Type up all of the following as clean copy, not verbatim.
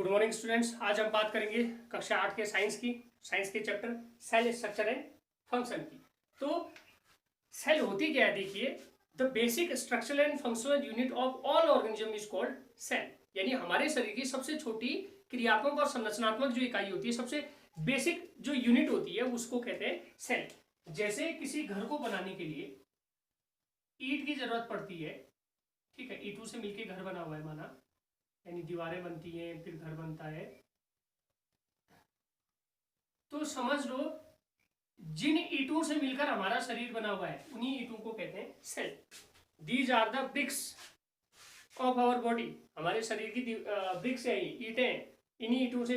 Good morning students. आज हम बात करेंगे कक्षा 8 के साइंस के chapter cell structure and function की। तो सेल होती क्या है, देखिए, the basic structural and functional unit of all organism is called cell. यानी हमारे शरीर की सबसे छोटी क्रियात्मक और संरचनात्मक जो इकाई होती है, सबसे बेसिक जो यूनिट होती है, उसको कहते हैं सेल। जैसे किसी घर को बनाने के लिए ईंट की जरूरत पड़ती है, ठीक है, ईंटों से मिलकर घर बना हुआ है माना, यानी दीवारें बनती हैं, फिर घर बनता है। तो समझ लो जिन ईंटों से मिलकर हमारा शरीर बना हुआ है, उन्हीं ईंटों को कहते हैं cell. These are the bricks of our body. हमारे शरीर की ब्रिक्स है, ईंटें। इन्हीं ईंटों से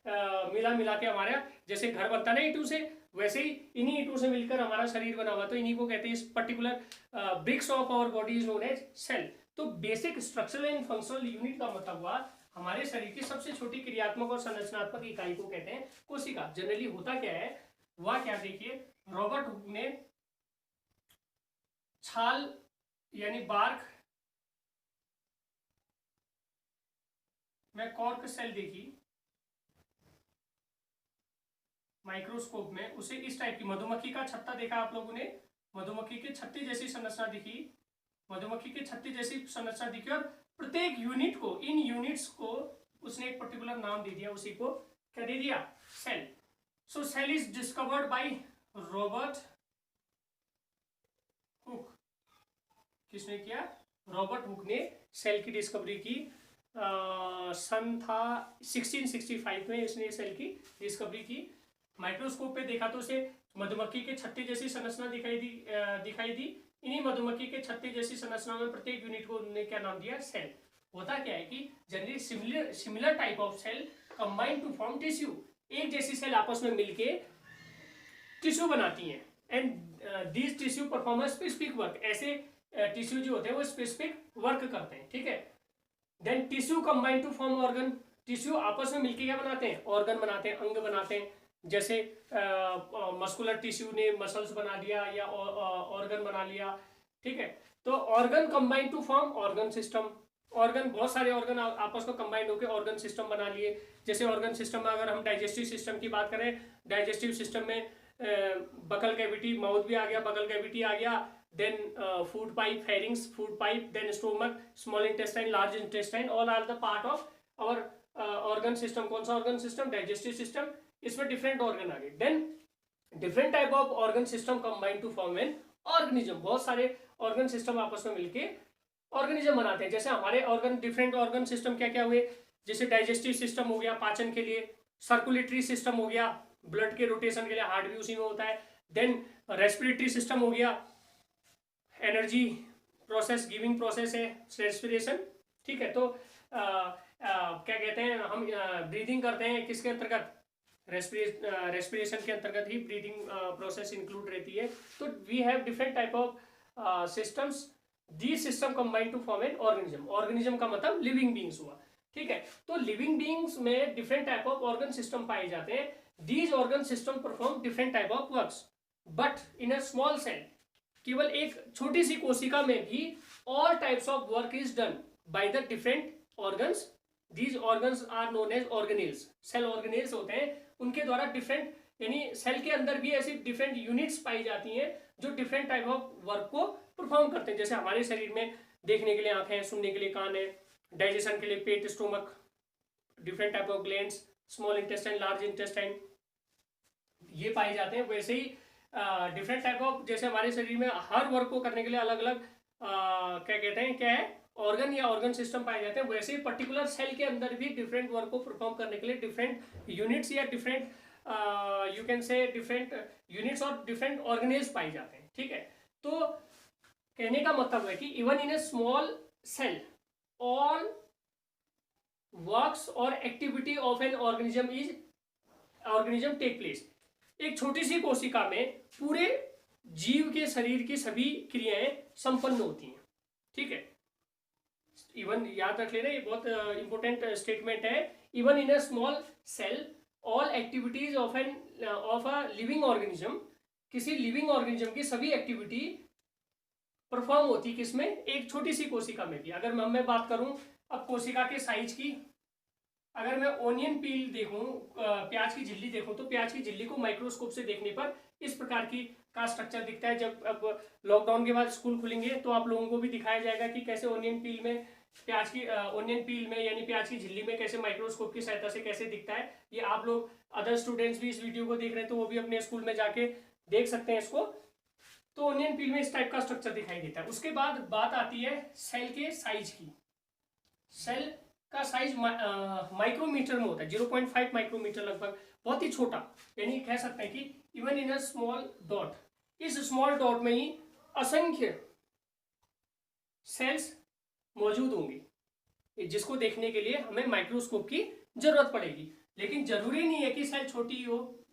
मिला के हमारा जैसे घर बनता है ना ईंटों से, वैसे ही इन्हीं ईंटों से मिलकर हमारा शरीर बना हुआ। तो इन्हीं को कहते हैं, इस particular bricks of our body is known as cell. तो basic structural and functional unit का मतलब हुआ हमारे शरीर की सबसे छोटी क्रियात्मक और संरचनात्मक इकाई को कहते हैं कोशिका। जनरली होता क्या है, वह क्या, देखिए, रॉबर्ट हुक ने छाल यानी बार्क में कॉर्क सेल देखी माइक्रोस्कोप में, उसे इस टाइप की मधुमक्खी का छत्ता देखा आप लोगों ने, मधुमक्खी के छत्ते जैसी संरचना दिखी, मधुमक्खी के छत्ते जैसी संरचना दिखी, और प्रत्येक यूनिट को, इन यूनिट्स को उसने एक पर्टिकुलर नाम दे दिया, उसी को क्या दे दिया, cell. So cell is discovered by Robert Hooke. किसने किया? रॉबर्ट हुक ने सेल की डिस्कवरी की। सन था 1665 में इसने सेल की डिस्कवरी की। माइक्रोस्कोप पे देखा तो उसे मधुमक्खी के छत्ते जैसी संरचना दिखाई दी। इन्हीं मधुमक्खी के छत्ते जैसी संरचना में प्रत्येक यूनिट को उन्होंने क्या नाम दिया, सेल। होता क्या है कि generally similar type of cell combine to form tissue. एक जैसी सेल आपस में मिलके टिश्यू बनाती हैं, and these tissue perform specific work. ऐसे टिश्यू जो होते हैं वो स्पेसिफिक वर्क करते हैं, ठीक है। Then tissue combine to form organ. Tissue आपस में मिलके क्या बनाते हैं, ऑर्गन बनाते हैं, अंग बनाते हैं। जैसे मस्कुलर टिश्यू ने मसल्स बना दिया या ऑर्गन बना लिया, ठीक है। तो organ combine to form organ system. Organ, बहुत सारे ऑर्गन आपस में कंबाइन होकर ऑर्गन सिस्टम बना लिए। जैसे ऑर्गन सिस्टम में अगर हम डाइजेस्टिव सिस्टम की बात करें, डाइजेस्टिव सिस्टम में बकल कैविटी, माउथ भी आ गया, बकल कैविटी आ गया, then food pipe, pharynx, food pipe, then stomach, small intestine, large intestine, all are the part of our organ system. कौन सा ऑर्गन सिस्टम? Digestive system. इसमें different organ आ गए। Then different type of organ system combine to form an organism. बहुत सारे organ system आपस में मिलके ऑर्गेनिज्म बनाते हैं। जैसे हमारे ऑर्गन, डिफरेंट ऑर्गन सिस्टम क्या क्या हुए, जैसे डाइजेस्टिव सिस्टम हो गया पाचन के लिए, सर्कुलेटरी सिस्टम हो गया ब्लड के रोटेशन के लिए, हार्ट भी उसी में होता है। देन रेस्पिरेटरी सिस्टम हो गया, एनर्जी प्रोसेस, गिविंग प्रोसेस है रेस्पिरेशन, ठीक है। तो क्या कहते हैं, हम ब्रीदिंग करते हैं किसके अंतर्गत, रेस्पिरेशन के अंतर्गत ही ब्रीदिंग प्रोसेस इंक्लूड रहती है। तो we have different type of systems. The system combine to form an organism. Organism का मतलब लिविंग बींग्स हुआ, ठीक है। तो लिविंग बींग्स में different type of organ system पाए जाते हैं। These organ system perform different type of works, but in a small cell. केवल एक छोटी सी कोशिका में भी all types of work is done by the different organs. These organs are known as organelles. Cell organelles होते हैं, उनके द्वारा डिफरेंट, यानी सेल के अंदर भी ऐसी डिफरेंट यूनिट्स पाई जाती हैं जो डिफरेंट टाइप ऑफ वर्क को परफॉर्म करते हैं। जैसे हमारे शरीर में देखने के लिए आंखें हैं, सुनने के लिए कान है, डाइजेशन के लिए पेट, stomach, different type of glands, small intestine, large intestine, ये पाए जाते हैं। वैसे ही डिफरेंट टाइप ऑफ, जैसे हमारे शरीर में हर वर्क को करने के लिए अलग अलग क्या कहते हैं, क्या है, ऑर्गन या ऑर्गन सिस्टम पाए जाते हैं। वैसे ही पर्टिकुलर सेल के अंदर भी डिफरेंट वर्क को परफॉर्म करने के लिए डिफरेंट यूनिट्स या different you can say different units और डिफरेंट ऑर्गेनेल्स पाए जाते हैं, ठीक है। तो कहने का मतलब है कि even in a small cell all works और activity of an organism take place. एक छोटी सी कोशिका में पूरे जीव के शरीर की सभी क्रियाएं संपन्न होती हैं, ठीक है। इवन याद रख लेना, ये बहुत इंपॉर्टेंट स्टेटमेंट है। Even in a small cell all activities of a living organism. किसी लिविंग ऑर्गेनिज्म की सभी एक्टिविटी परफॉर्म होती किसमें, एक छोटी सी कोशिका में भी। अगर मैं बात करूं अब कोशिका के साइज की, अगर मैं ओनियन पील देखूं, प्याज की झिल्ली देखूं, तो प्याज की झिल्ली को माइक्रोस्कोप से देखने पर इस प्रकार की का स्ट्रक्चर दिखता है। जब अब लॉकडाउन के बाद स्कूल खुलेंगे तो आप लोगों को भी दिखाया जाएगा कि कैसे ओनियन पील में प्याज की ओनियन पील में यानी प्याज की झिल्ली में कैसे माइक्रोस्कोप की सहायता से कैसे दिखता है। ये आप लोग अदर स्टूडेंट्स भी इस वीडियो को देख रहे हैं तो वो भी अपने स्कूल में जाके देख सकते हैं इसको। तो ओनियन पील में इस टाइप का स्ट्रक्चर दिखाई देता है। उसके बाद बात आती है सेल के साइज की। सेल का साइज माइक्रोमीटर में होता है, 0.5 माइक्रोमीटर लगभग, बहुत ही छोटा। यानी कह सकते हैं कि even in a small dot, इस स्मॉल डॉट में ही असंख्य सेल्स मौजूद होंगे, जिसको देखने के लिए हमें माइक्रोस्कोप की जरूरत पड़ेगी। लेकिन जरूरी नहीं है कि सेल छोटी हो,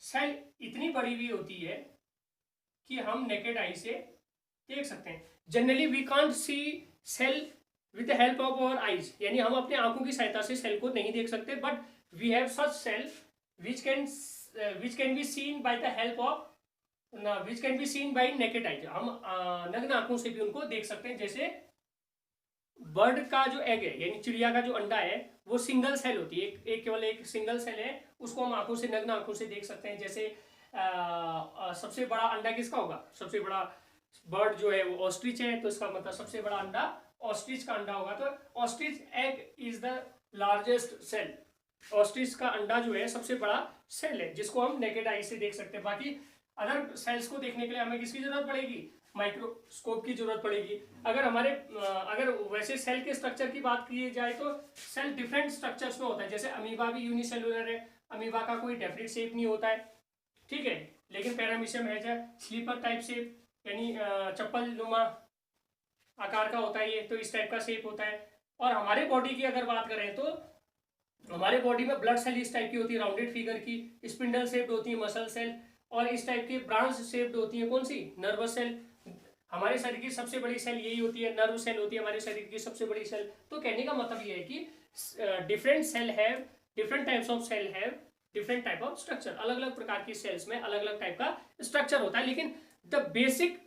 सेल इतनी बड़ी भी होती है कि हम नेकेड आई से देख सकते हैं। Generally we can't see cell with the help of our eyes, यानी हम अपने आंखों की सहायता से सेल को नहीं देख सकते, but we have such cell which can be seen by the help of which can be seen by naked eyes. हम नग्न आंखों से भी उनको देख सकते हैं। जैसे बर्ड का जो एग है यानी चिड़िया का जो अंडा है वो सिंगल सेल होती है, एक केवल एक सिंगल सेल है, उसको हम आंखों से नग्न आंखों से देख सकते हैं। जैसे सबसे बड़ा अंडा किसका होगा, सबसे बड़ा बर्ड जो है वो ऑस्ट्रिच है, तो इसका मतलब सबसे बड़ा अंडा ऑस्ट्रिच का अंडा होगा। तो ostrich egg is the largest cell, ostrich का अंडा जो है सबसे बड़ा सेल है जिसको हम नेकेड आई से देख सकते हैं। बाकी अदर सेल्स को देखने के लिए हमें किसकी जरूरत पड़ेगी, माइक्रोस्कोप की जरूरत पड़ेगी। अगर वैसे सेल के स्ट्रक्चर की बात की जाए तो सेल डिफरेंट स्ट्रक्चर्स में होता है। जैसे अमीबा भी यूनिसेलुलर है, अमीबा का कोई डेफिनेट शेप नहीं होता है, ठीक है, लेकिन पैरामीशियम है जो स्लीपर टाइप शेप यानी चप्पल नुमा आकार का होता है ये, तो इस टाइप का शेप होता है। और हमारे बॉडी की अगर बात करें तो हमारे बॉडी में ब्लड सेल इस टाइप की होती है, राउंडेड फिगर की, स्पिंडल शेप्ड होती है मसल सेल, और इस टाइप की ब्रांच शेप्ड होती है कौन सी, नर्वस सेल। हमारे शरीर की सबसे बड़ी सेल यही होती है, नर्व सेल होती है हमारे शरीर की सबसे बड़ी सेल। तो कहने का मतलब ये है कि different cell have different types of cell have different type of structure. अलग अलग प्रकार की सेल्स में अलग अलग टाइप का स्ट्रक्चर होता है, लेकिन the basic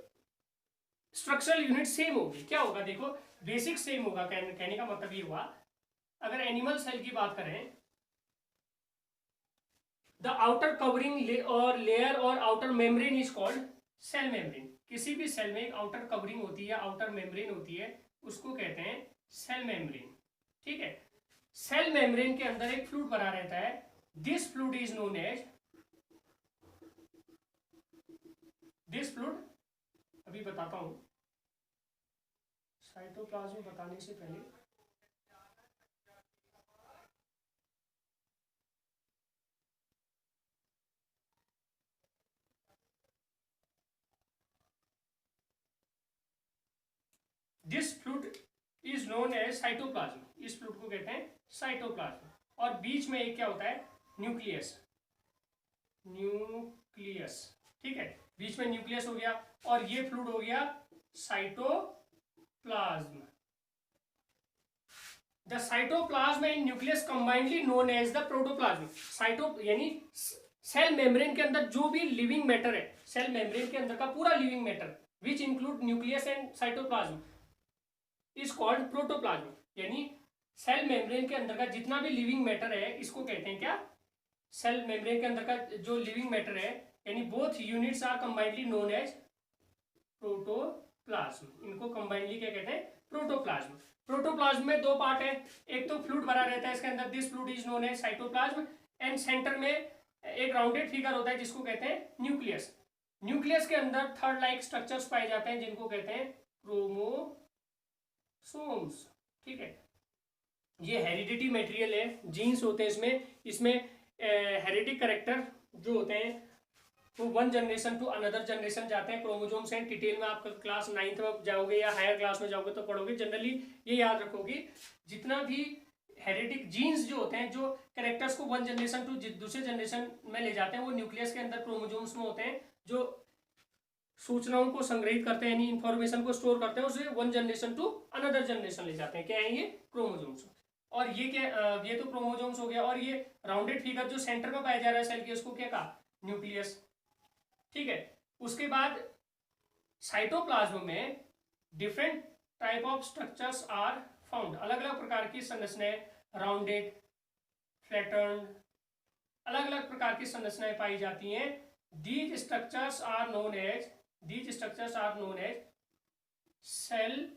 structural unit same होगी। क्या होगा, देखो बेसिक सेम होगा। कहने का मतलब ये हुआ, अगर एनिमल सेल की बात करें, द आउटर कवरिंग और लेयर और outer membrane is called cell membrane. किसी भी सेल में एक आउटर कवरिंग होती है, आउटर मेम्ब्रेन होती है, उसको कहते हैं सेल मेम्ब्रेन, ठीक है। सेल मेम्ब्रेन के अंदर एक फ्लूइड बना रहता है, this fluid is known as, this fluid अभी बताता हूं, साइटोप्लाज्म बताने से पहले this fluid is known as cytoplasm, इस फ्लूइड को कहते हैं साइटोप्लाज्म। और बीच में एक क्या होता है, न्यूक्लियस, न्यूक्लियस, ठीक है, बीच में न्यूक्लियस हो गया, और ये फ्लूइड हो गया cytoplasm. The cytoplasm and nucleus combinedly known as the protoplasm. Cyto यानी सेल मेम्ब्रेन के अंदर जो भी लिविंग मैटर है, सेल मेम्ब्रेन के अंदर का पूरा living matter which include nucleus and cytoplasm is called protoplasm. यानी सेल मेम्ब्रेन के अंदर का जितना भी लिविंग मैटर है इसको कहते हैं क्या, सेल मेम्ब्रेन के अंदर का जो लिविंग मैटर है, यानी both units are combinedly known as protoplasm. इनको कंबाइनली क्या कहते हैं, प्रोटोप्लाज्म। प्रोटोप्लाज्म में दो पार्ट है, एक तो फ्लूइड भरा रहता है इसके अंदर, this fluid is known as cytoplasm, and center में एक राउंडेड फिगर होता है जिसको कहते हैं न्यूक्लियस। न्यूक्लियस के अंदर थर्ड लाइक स्ट्रक्चर्स पाए जाते हैं जिनको कहते हैं क्रोमोसोम्स, ठीक है। ये हेरिडिटी मटेरियल है, जीन्स होते हैं इसमें, इसमें हेरिडिक कैरेक्टर जो होते हैं वो one generation to another generation जाते हैं। क्रोमोसोम्स हैं, डिटेल में आप क्लास 9th में जाओगे या हायर क्लास में जाओगे तो पढ़ोगे। जनरली ये याद रखोगे, जितना भी हेरिडिक जीन्स जो होते हैं जो कैरेक्टर्स को वन जनरेशन टू दूसरे जनरेशन में ले जाते हैं, वो न्यूक्लियस के अंदर क्रोमोसोम्स में होते हैं, जो सूचनाओं को संग्रहित करते हैं यानी इंफॉर्मेशन को स्टोर करते हैं, उसे one generation to another generation ले जाते हैं। क्या है ये, क्रोमोसोम्स। और ये क्या, ये तो क्रोमोसोम्स हो गया, और ये राउंडेड फिगर जो सेंटर में पाया जा रहा है सेल के, उसको क्या कहा, न्यूक्लियस, ठीक है। उसके बाद साइटोप्लाज्म में different type of structures are found, अलग अलग प्रकार की संरचनाएं राउंडेड, फ्लैटर्न, अलग अलग प्रकार की संरचनाएं पाई जाती हैं। These structures are known as cell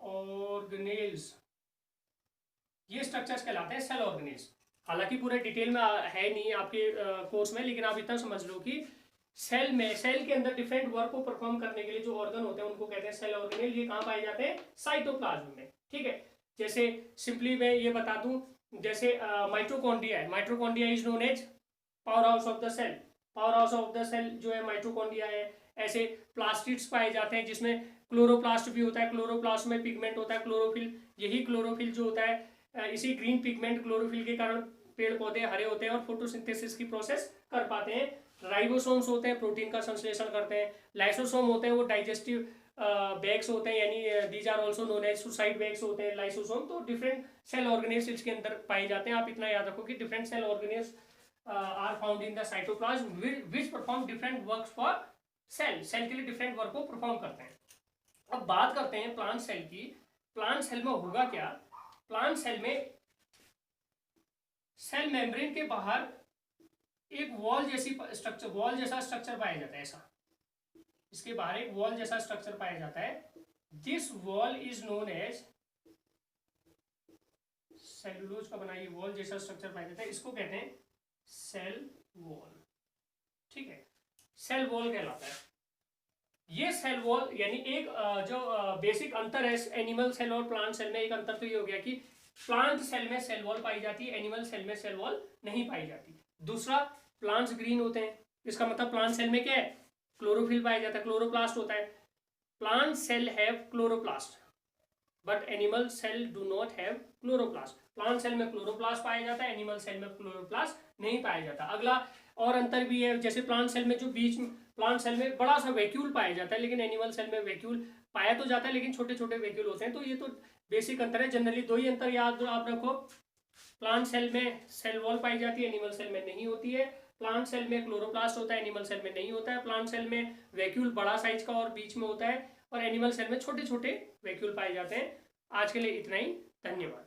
organelles. ये स्ट्रक्चर्स कहलाते हैं सेल ऑर्गेनेल्स। हालांकि पूरे डिटेल में है नहीं आपके कोर्स में, लेकिन आप इतना समझ लो कि सेल के अंदर डिफरेंट वर्क को परफॉर्म करने के लिए जो ऑर्गन होते हैं उनको कहते हैं सेल ऑर्गेनेल। ये कहाँ पाए जाते हैं? साइटोप्लाज्म में। ठीक है, जैसे सिंपली मैं ये बता दूं, जैसे माइटोकॉन्ड्रिया है, mitochondria is known as power house of the cell. Power house of the cell जो है माइटोकॉन्ड्रिया है। ऐसे प्लास्टिड्स पाए जाते हैं जिसमें क्लोरोप्लास्ट भी होता है, क्लोरोप्लास्ट में पिगमेंट होता है क्लोरोफिल। यही क्लोरोफिल जो होता है, इसी ग्रीन पिगमेंट क्लोरोफिल के कारण पेड़ पौधे हरे होते हैं और फोटोसिंथेसिस की प्रोसेस कर पाते हैं। राइबोसोम्स होते हैं, प्रोटीन का संश्लेषण करते हैं। लाइसोसोम होते हैं, वो डाइजेस्टिव बैग्स होते हैं, यानी these are also known as suicide bags होते हैं लाइसोसोम। तो डिफरेंट सेल ऑर्गेनेल्स इसके अंदर पाए जाते हैं। आप इतना याद रखो कि different cell organelles are found in the cytoplasm which perform different works for cell. Cell के लिए डिफरेंट वर्क को परफॉर्म करते हैं। अब बात करते हैं प्लांट सेल की। प्लांट सेल में होगा क्या? प्लांट सेल में सेल मेम्ब्रेन के बाहर एक वॉल जैसा स्ट्रक्चर पाया जाता है। ऐसा इसके बाहर एक वॉल जैसा स्ट्रक्चर पाया जाता है। This wall is known as, cellulose का बना ये वॉल जैसा स्ट्रक्चर पाया जाता है, इसको कहते हैं सेल वॉल। ठीक है, सेल वॉल कहलाता है ये सेल वॉल। यानी एक जो बेसिक अंतर है एनिमल सेल और प्लांट सेल में, एक अंतर तो ये हो गया कि प्लांट सेल में सेल वॉल पाई जाती है, एनिमल सेल में सेल वॉल नहीं पाई जाती। दूसरा, प्लांट्स ग्रीन होते हैं, इसका मतलब प्लांट सेल में क्या है? क्लोरोफिल पाया जाता है, क्लोरोप्लास्ट होता है। Plant cell have chloroplast but animal cell do not have chloroplast. Plant cell में क्लोरोप्लास्ट पाया जाता है, एनिमल सेल में क्लोरोप्लास्ट नहीं पाया जाता। अगला और अंतर भी है, जैसे प्लांट सेल में जो बीच में, प्लांट सेल में बड़ा सा वैक्यूल पाया जाता है, लेकिन एनिमल सेल में वैक्यूल पाया तो जाता है लेकिन छोटे छोटे वैक्यूल होते हैं। तो ये तो बेसिक अंतर है। जनरली दो ही अंतर याद आप रखो, प्लांट सेल में सेल वॉल पाई जाती है, एनिमल सेल में नहीं होती है। प्लांट सेल में क्लोरोप्लास्ट होता है, एनिमल सेल में नहीं होता है। प्लांट सेल में वैक्यूल बड़ा साइज का और बीच में होता है, और एनिमल सेल में छोटे छोटे वैक्यूल पाए जाते हैं। आज के लिए इतना ही, धन्यवाद।